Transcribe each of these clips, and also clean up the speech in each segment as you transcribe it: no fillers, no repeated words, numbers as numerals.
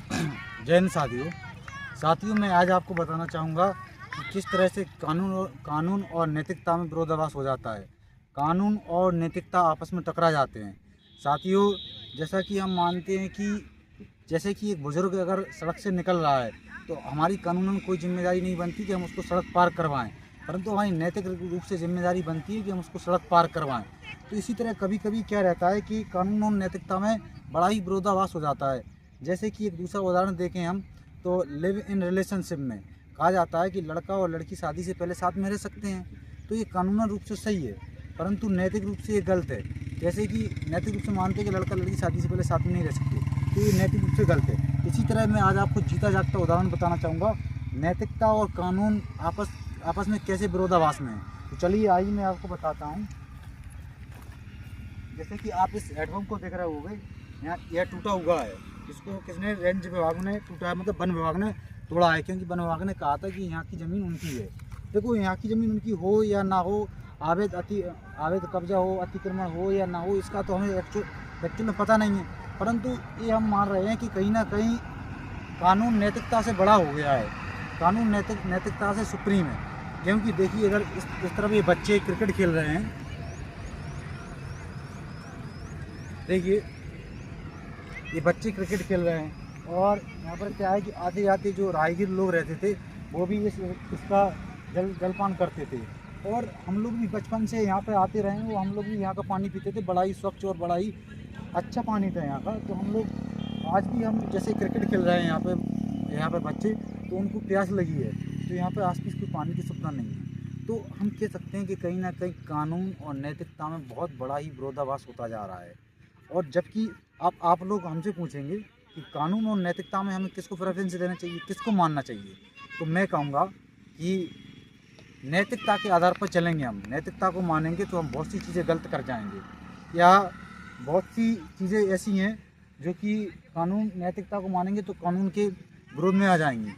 जय हिंद साथियों, मैं आज आपको बताना चाहूँगा कि किस तरह से कानून और नैतिकता में विरोधाभास हो जाता है। कानून और नैतिकता आपस में टकरा जाते हैं। साथियों, जैसा कि हम मानते हैं कि जैसे कि एक बुज़ुर्ग अगर सड़क से निकल रहा है तो हमारी कानूनन कोई जिम्मेदारी नहीं बनती कि हम उसको सड़क पार करवाएं, परंतु हमारी नैतिक रूप से जिम्मेदारी बनती है कि हम उसको सड़क पार करवाएं। तो इसी तरह कभी कभी क्या रहता है कि कानून और नैतिकता में बड़ा ही विरोधाभास हो जाता है। जैसे कि एक दूसरा उदाहरण देखें हम, तो लिव इन रिलेशनशिप में कहा जाता है कि लड़का और लड़की शादी से पहले साथ में रह सकते हैं, तो ये कानूनन रूप से सही है, परंतु नैतिक रूप से ये गलत है। जैसे कि नैतिक रूप से मानते हैं कि लड़का लड़की शादी से पहले साथ में नहीं रह सकते, तो ये नैतिक रूप से गलत है। इसी तरह मैं आज आपको जीता जागता उदाहरण बताना चाहूँगा, नैतिकता और कानून आपस में कैसे विरोधाभास में है। तो चलिए आइए मैं आपको बताता हूँ। जैसे कि आप इस हेडपम्प को देख रहे होंगे, यहाँ यह टूटा हुआ है। इसको किसने, रेंज विभाग ने टूटा है, मतलब वन विभाग ने तोड़ा है, क्योंकि वन विभाग ने कहा था कि यहाँ की ज़मीन उनकी है। देखो, यहाँ की ज़मीन उनकी हो या ना हो, अवैध कब्जा हो, अतिक्रमण हो या ना हो, इसका तो हमें एक्चुअल में पता नहीं है, परंतु ये हम मान रहे हैं कि कहीं ना कहीं कानून नैतिकता से बड़ा हो गया है। कानून नैतिकता से सुप्रीम है। क्योंकि देखिए, अगर इस तरफ ये बच्चे क्रिकेट खेल रहे हैं, देखिए ये बच्चे क्रिकेट खेल रहे हैं, और यहाँ पर क्या है कि आते जाते जो राहगीर लोग रहते थे वो भी इसका जलपान करते थे, और हम लोग भी बचपन से यहाँ पे आते रहे हैं, वो हम लोग भी यहाँ का पानी पीते थे। बड़ा ही स्वच्छ और बड़ा ही अच्छा पानी था यहाँ का। तो हम लोग आज भी, हम जैसे क्रिकेट खेल रहे हैं यहाँ पे बच्चे, तो उनको प्यास लगी है, तो यहाँ पे आसपास कोई पानी की सुविधा नहीं है। तो हम कह सकते हैं कि कहीं ना कहीं कानून और नैतिकता में बहुत बड़ा ही विरोधाभास होता जा रहा है। और जबकि आप लोग हमसे पूछेंगे कि कानून और नैतिकता में हमें किसको प्रेफरेंस देना चाहिए, किसको मानना चाहिए, तो मैं कहूँगा कि नैतिकता के आधार पर चलेंगे। हम नैतिकता को मानेंगे तो हम बहुत सी चीज़ें गलत कर जाएंगे, या बहुत सी चीज़ें ऐसी हैं जो कि नैतिकता को मानेंगे तो कानून के विरोध में आ जाएंगी,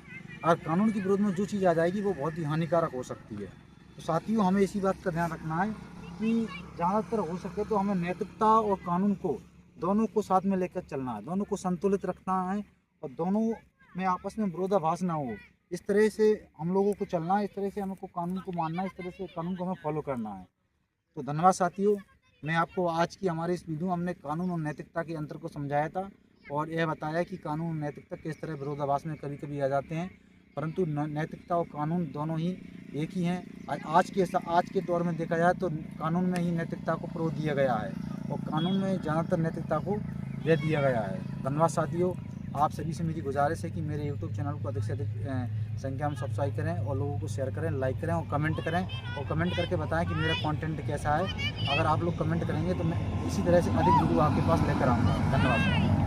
और कानून के विरोध में जो चीज़ आ जाएगी वो बहुत ही हानिकारक हो सकती है। तो साथियों, हमें इसी बात का ध्यान रखना है कि ज़्यादातर हो सके तो हमें नैतिकता और कानून को दोनों को साथ में लेकर चलना है, दोनों को संतुलित रखना है, और दोनों में आपस में विरोधाभास ना हो, इस तरह से हम लोगों को चलना है, इस तरह से हमको कानून को मानना है, इस तरह से कानून को हमें फॉलो करना है। तो धन्यवाद साथियों। मैं आपको आज की हमारे इस वीडियो में हमने कानून और नैतिकता के अंतर को समझाया था, और यह बताया कि कानून और नैतिकता किस तरह विरोधाभास में कभी कभी आ जाते हैं, परंतु नैतिकता और कानून दोनों ही एक ही हैं। आज के दौर में देखा जाए तो कानून में ही नैतिकता को फ़रोग़ दिया गया है, और कानून में ज़्यादातर नैतिकता को दे दिया गया है। धन्यवाद साथियों। आप सभी से मेरी गुजारिश है कि मेरे यूट्यूब चैनल को अधिक से अधिक संख्या में सब्सक्राइब करें, और लोगों को शेयर करें, लाइक करें, और कमेंट करें, और कमेंट करके बताएं कि मेरा कंटेंट कैसा है। अगर आप लोग कमेंट करेंगे तो मैं इसी तरह से अधिक वीडियो आपके पास लेकर आऊँगा। धन्यवाद।